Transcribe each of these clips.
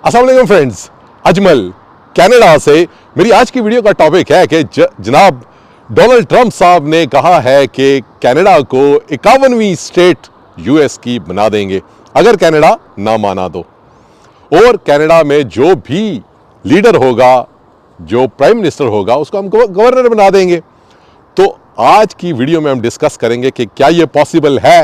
अस्सलाम वालेकुम friends, Ajmal Canada से। मेरी आज की वीडियो का टॉपिक है कि जनाब डोनाल्ड ट्रंप साहब ने कहा है कि कनाडा को 51वीं स्टेट यूएस की बना देंगे अगर कनाडा ना माना तो। और कनाडा में जो भी लीडर होगा, जो प्राइम मिनिस्टर होगा, उसको हम गवर्नर बना देंगे। तो आज की वीडियो में हम डिस्कस करेंगे कि क्या ये पॉसिबल है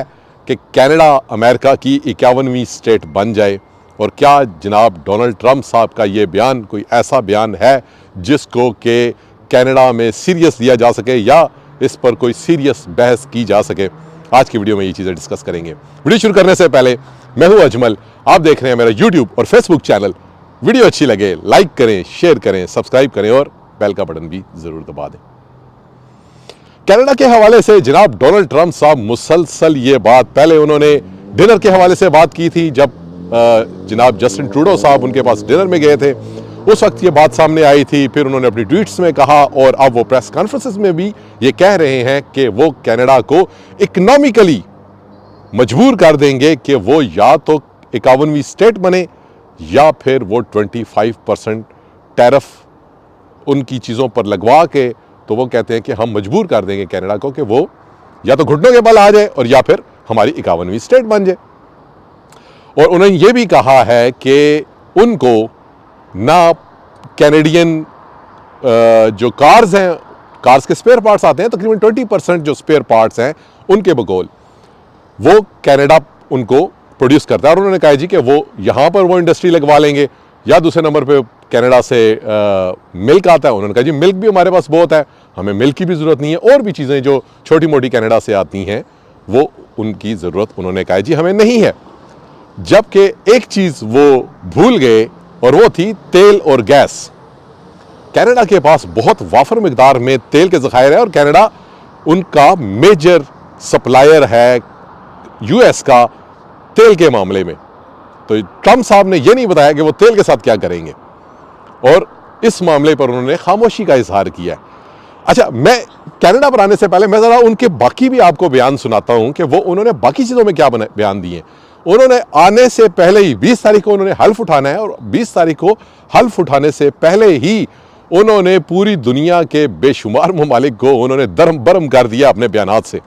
कि कनाडा अमेरिका की 51वीं स्टेट बन जाए, और क्या जनाब डोनाल्ड ट्रंप साहब का ये बयान कोई ऐसा बयान है जिसको कि कनाडा में सीरियस लिया जा सके या इस पर कोई सीरियस बहस की जा सके। आज की वीडियो में ये चीज़ें डिस्कस करेंगे। वीडियो शुरू करने से पहले मैं हूं अजमल, आप देख रहे हैं मेरा यूट्यूब और फेसबुक चैनल। वीडियो अच्छी लगे लाइक करें, शेयर करें, सब्सक्राइब करें और बेल का बटन भी ज़रूर दबा दें। कनाडा के हवाले से जनाब डोनाल्ड ट्रंप साहब मुसलसल ये बात, पहले उन्होंने डिनर के हवाले से बात की थी जब जनाब जस्टिन ट्रूडो साहब उनके पास डिनर में गए थे, उस वक्त ये बात सामने आई थी। फिर उन्होंने अपनी ट्वीट्स में कहा और अब वो प्रेस कॉन्फ्रेंसेस में भी ये कह रहे हैं कि वो कनाडा को इकोनॉमिकली मजबूर कर देंगे कि वो या तो 51वीं स्टेट बने या फिर वो 25% टैरिफ उनकी चीज़ों पर लगवा के, तो वो कहते हैं कि हम मजबूर कर देंगे कनाडा को कि वो या तो घुटनों के बल आ जाए और या फिर हमारी 51वीं स्टेट बन जाए। और उन्होंने ये भी कहा है कि उनको ना कैनेडियन जो कार्स हैं, कार्स के स्पेयर पार्ट्स आते हैं, तकरीबन 20% जो स्पेयर पार्ट्स हैं उनके बगौल वो कनाडा उनको प्रोड्यूस करता है। और उन्होंने कहा जी कि वो यहाँ पर वो इंडस्ट्री लगवा लेंगे। या दूसरे नंबर पे कनाडा से मिल्क आता है, उन्होंने कहा जी मिल्क भी हमारे पास बहुत है, हमें मिल्क की भी ज़रूरत नहीं है। और भी चीज़ें जो छोटी मोटी कनाडा से आती हैं वो उनकी ज़रूरत उन्होंने कहा जी हमें नहीं है। जबकि एक चीज़ वो भूल गए और वो थी तेल और गैस। कनाडा के पास बहुत वाफर मिकदार में तेल के ज़खायर है और कनाडा उनका मेजर सप्लायर है यूएस का तेल के मामले में। तो ट्रंप साहब ने यह नहीं बताया कि वो तेल के साथ क्या करेंगे और इस मामले पर उन्होंने खामोशी का इजहार किया है। अच्छा, मैं कनाडा पर आने से पहले मैं ज़रा उनके बाकी भी आपको बयान सुनाता हूं कि वो उन्होंने बाकी चीज़ों में क्या बयान दिए। उन्होंने आने से पहले ही 20 तारीख को उन्होंने हल्फ उठाना है और 20 तारीख को हल्फ उठाने से पहले ही उन्होंने पूरी दुनिया के बेशुमार ममालिक को उन्होंने दरम बरम कर दिया अपने बयानात से।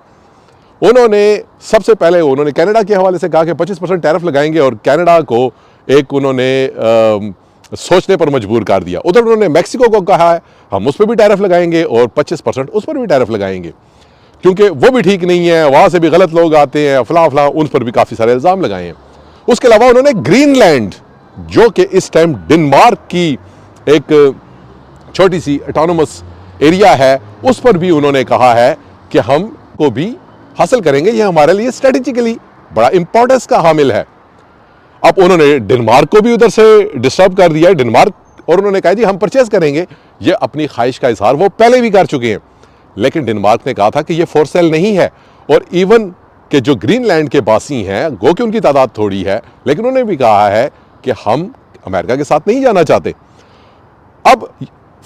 उन्होंने सबसे पहले उन्होंने कनाडा के हवाले से कहा कि 25% टैरिफ लगाएंगे और कनाडा को एक उन्होंने सोचने पर मजबूर कर दिया। उधर उन्होंने मैक्सिको को कहा है हम उस पर भी टैरिफ लगाएंगे और 25% उस पर भी टैरिफ लगाएंगे, क्योंकि वो भी ठीक नहीं है, वहाँ से भी गलत लोग आते हैं, फलां फलां, उन पर भी काफ़ी सारे इल्ज़ाम लगाए हैं। उसके अलावा उन्होंने ग्रीनलैंड, जो कि इस टाइम डेनमार्क की एक छोटी सी ऑटोनोमस एरिया है, उस पर भी उन्होंने कहा है कि हम को भी हासिल करेंगे, ये हमारे लिए स्ट्रेटेजिकली बड़ा इंपॉर्टेंस का हामिल है। अब उन्होंने डेनमार्क को भी उधर से डिस्टर्ब कर दिया है, डेनमार्क, और उन्होंने कहा जी हम परचेज करेंगे। ये अपनी ख्वाहिश का इजहार वो पहले भी कर चुके हैं, लेकिन डेनमार्क ने कहा था कि ये फॉर सेल नहीं है। और इवन के जो ग्रीनलैंड के बासी हैं, गो कि उनकी तादाद थोड़ी है, लेकिन उन्होंने भी कहा है कि हम अमेरिका के साथ नहीं जाना चाहते। अब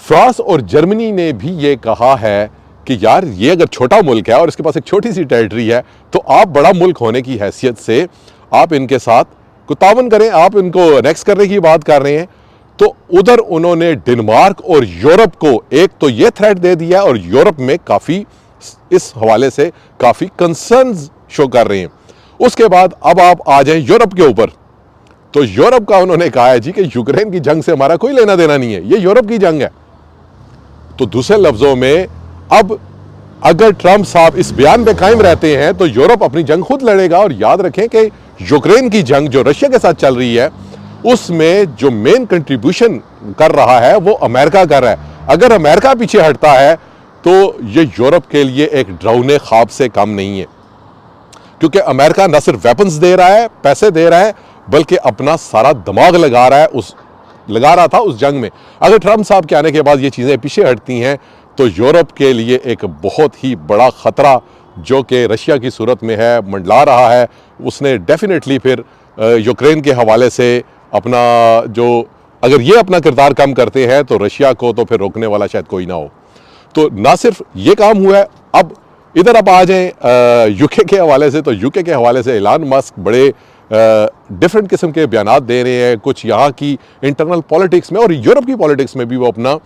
फ्रांस और जर्मनी ने भी ये कहा है कि यार ये अगर छोटा मुल्क है और इसके पास एक छोटी सी टेरिटरी है, तो आप बड़ा मुल्क होने की हैसियत से आप इनके साथ कुछ तावन करें, आप इनको नेक्स्ट करने की बात कर रहे हैं। तो उधर उन्होंने डेनमार्क और यूरोप को एक तो ये थ्रेट दे दिया और यूरोप में काफ़ी इस हवाले से काफ़ी कंसर्न्स शो कर रहे हैं। उसके बाद अब आप आ जाएं यूरोप के ऊपर, तो यूरोप का उन्होंने कहा है जी कि यूक्रेन की जंग से हमारा कोई लेना देना नहीं है, ये यूरोप की जंग है। तो दूसरे लफ्ज़ों में अब अगर ट्रंप साहब इस बयान पे कायम रहते हैं तो यूरोप अपनी जंग खुद लड़ेगा। और याद रखें कि यूक्रेन की जंग जो रशिया के साथ चल रही है, उसमें जो मेन कंट्रीब्यूशन कर रहा है वो अमेरिका कर रहा है। अगर अमेरिका पीछे हटता है तो ये यूरोप के लिए एक डरावने ख्वाब से कम नहीं है, क्योंकि अमेरिका न सिर्फ वेपन्स दे रहा है, पैसे दे रहा है, बल्कि अपना सारा दिमाग लगा रहा था उस जंग में। अगर ट्रंप साहब के आने के बाद ये चीज़ें पीछे हटती हैं तो यूरोप के लिए एक बहुत ही बड़ा ख़तरा जो कि रशिया की सूरत में है, मंडला रहा है। उसने डेफिनेटली फिर यूक्रेन के हवाले से अपना जो, अगर ये अपना किरदार कम करते हैं तो रशिया को तो फिर रोकने वाला शायद कोई ना हो। तो ना सिर्फ ये काम हुआ है, अब इधर आप आ जाएं यूके के हवाले से, तो यूके के हवाले से इलान मस्क बड़े डिफरेंट किस्म के बयानात दे रहे हैं, कुछ यहाँ की इंटरनल पॉलिटिक्स में और यूरोप की पॉलिटिक्स में भी वो अपना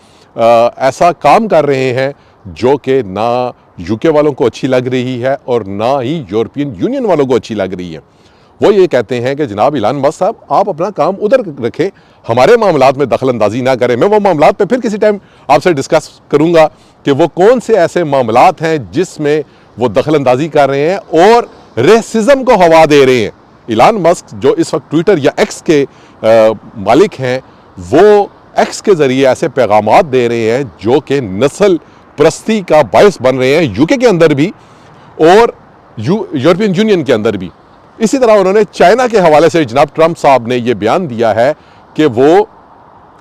ऐसा काम कर रहे हैं जो कि ना यूके वालों को अच्छी लग रही है और ना ही यूरोपियन यूनियन वालों को अच्छी लग रही है। वो ये कहते हैं कि जनाब इलान मस्क साहब, आप अपना काम उधर रखें, हमारे मामलात में दखल अंदाजी ना करें। मैं वो मामलात पे फिर किसी टाइम आपसे डिस्कस करूंगा कि वो कौन से ऐसे मामलात हैं जिसमें वो दखल अंदाजी कर रहे हैं और रेसिज्म को हवा दे रहे हैं। इलान मस्क जो इस वक्त ट्विटर या एक्स के मालिक हैं, वो एक्स के ज़रिए ऐसे पैगामात दे रहे हैं जो कि नस्ल परस्ती का बायस बन रहे हैं, यूके के अंदर भी और यूरोपियन यूनियन के अंदर भी। इसी तरह उन्होंने चाइना के हवाले से जनाब ट्रंप साहब ने यह बयान दिया है कि वो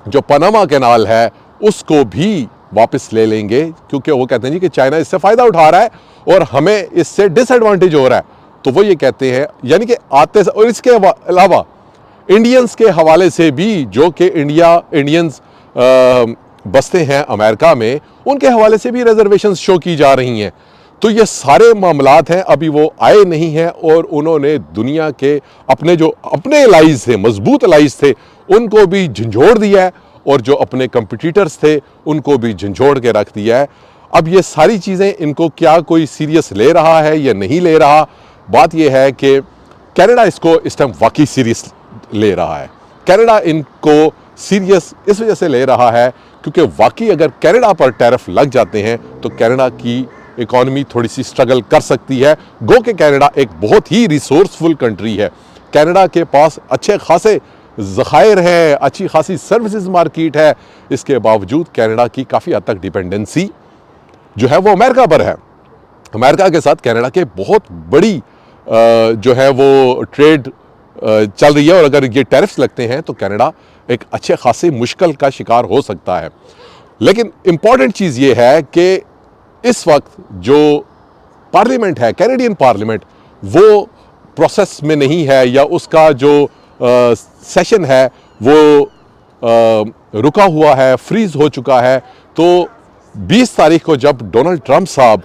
जो पनामा कैनाल है उसको भी वापस ले लेंगे, क्योंकि वो कहते हैं जी कि चाइना इससे फ़ायदा उठा रहा है और हमें इससे डिसएडवांटेज हो रहा है। तो वो ये कहते हैं, यानी कि आते और इसके अलावा इंडियंस के हवाले से भी, जो कि इंडियंस बसते हैं अमेरिका में, उनके हवाले से भी रिजर्वेशंस शो की जा रही हैं। तो ये सारे मामलात हैं, अभी वो आए नहीं हैं और उन्होंने दुनिया के अपने एलाइज थे, मजबूत एलाइज थे, उनको भी झंझोड़ दिया है और जो अपने कंपिटिटर्स थे उनको भी झंझोड़ के रख दिया है। अब ये सारी चीज़ें इनको क्या कोई सीरियस ले रहा है या नहीं ले रहा, बात यह है कि कनाडा इसको इस टाइम वाकई सीरियस ले रहा है। कनाडा इनको सीरियस इस वजह से ले रहा है क्योंकि वाकई अगर कनाडा पर टैरिफ लग जाते हैं तो कनाडा की इकॉनमी थोड़ी सी स्ट्रगल कर सकती है। गो कि कनाडा एक बहुत ही रिसोर्सफुल कंट्री है, कनाडा के पास अच्छे खासे ज़खायर हैं, अच्छी खासी सर्विसेज मार्केट है, इसके बावजूद कनाडा की काफ़ी हद तक डिपेंडेंसी जो है वो अमेरिका पर है। अमेरिका के साथ कनाडा के बहुत बड़ी जो है वो ट्रेड चल रही है और अगर ये टैरिफ्स लगते हैं तो कनाडा एक अच्छे खासे मुश्किल का शिकार हो सकता है। लेकिन इम्पॉर्टेंट चीज़ ये है कि इस वक्त जो पार्लियामेंट है, कैनेडियन पार्लियामेंट, वो प्रोसेस में नहीं है या उसका जो सेशन है वो रुका हुआ है, फ्रीज हो चुका है। तो 20 तारीख को जब डोनाल्ड ट्रंप साहब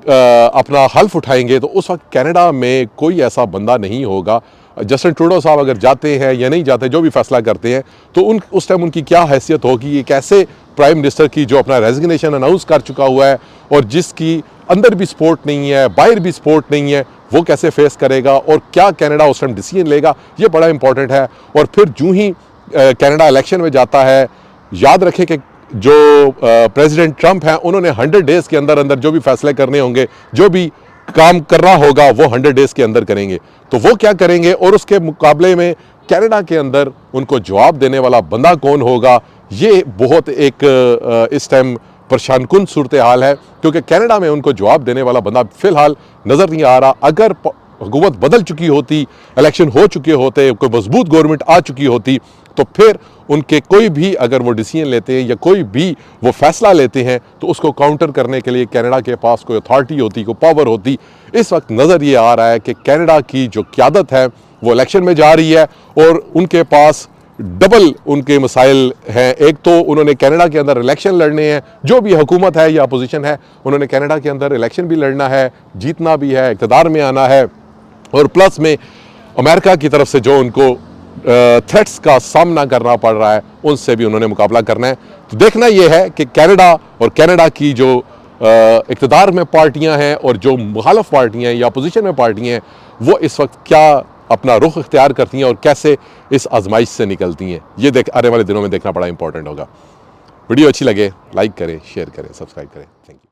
अपना हल्फ उठाएंगे तो उस वक्त कनाडा में कोई ऐसा बंदा नहीं होगा। जस्टिन ट्रूडो साहब अगर जाते हैं या नहीं जाते, जो भी फैसला करते हैं, तो उस टाइम उनकी क्या हैसियत होगी, एक ऐसे प्राइम मिनिस्टर की जो अपना रेजिग्नेशन अनाउंस कर चुका हुआ है और जिसकी अंदर भी सपोर्ट नहीं है, बाहर भी सपोर्ट नहीं है, वो कैसे फेस करेगा और क्या कनाडा उस टाइम डिसीजन लेगा, ये बड़ा इंपॉर्टेंट है। और फिर जो ही कनाडा इलेक्शन में जाता है, याद रखें कि जो प्रेसिडेंट ट्रंप हैं उन्होंने 100 डेज़ के अंदर अंदर जो भी फैसले करने होंगे, जो भी काम करना होगा, वो 100 डेज़ के अंदर करेंगे। तो वो क्या करेंगे और उसके मुकाबले में कनाडा के अंदर उनको जवाब देने वाला बंदा कौन होगा, ये बहुत एक इस टाइम परेशान कुन सूरत हाल है, क्योंकि कनाडा में उनको जवाब देने वाला बंदा फिलहाल नज़र नहीं आ रहा। अगर हुकूमत बदल चुकी होती, इलेक्शन हो चुके होते, कोई मजबूत गवर्नमेंट आ चुकी होती, तो फिर उनके कोई भी अगर वो डिसीजन लेते हैं या कोई भी वो फैसला लेते हैं तो उसको काउंटर करने के लिए कनाडा के पास कोई अथॉरिटी होती, कोई पावर होती। इस वक्त नज़र ये आ रहा है कि कनाडा की जो क़यादत है वो इलेक्शन में जा रही है और उनके पास डबल उनके मसाइल हैं। एक तो उन्होंने कनाडा के अंदर इलेक्शन लड़ने हैं, जो भी हुकूमत है या अपोजिशन है, उन्होंने कनाडा के अंदर इलेक्शन भी लड़ना है, जीतना भी है, इक़्तिदार में आना है, और प्लस में अमेरिका की तरफ से जो उनको थ्रेट्स का सामना करना पड़ रहा है, उनसे भी उन्होंने मुकाबला करना है। तो देखना यह है कि कनाडा और कनाडा की जो इक़्तिदार में पार्टियां हैं और जो मुखालिफ पार्टियां हैं या अपोजिशन में पार्टियां हैं, वो इस वक्त क्या अपना रुख इख्तियार करती हैं और कैसे इस आजमाइश से निकलती हैं, ये आने वाले दिनों में देखना बड़ा इंपॉर्टेंट होगा। वीडियो अच्छी लगे लाइक करें, शेयर करें, सब्सक्राइब करें। Thank you.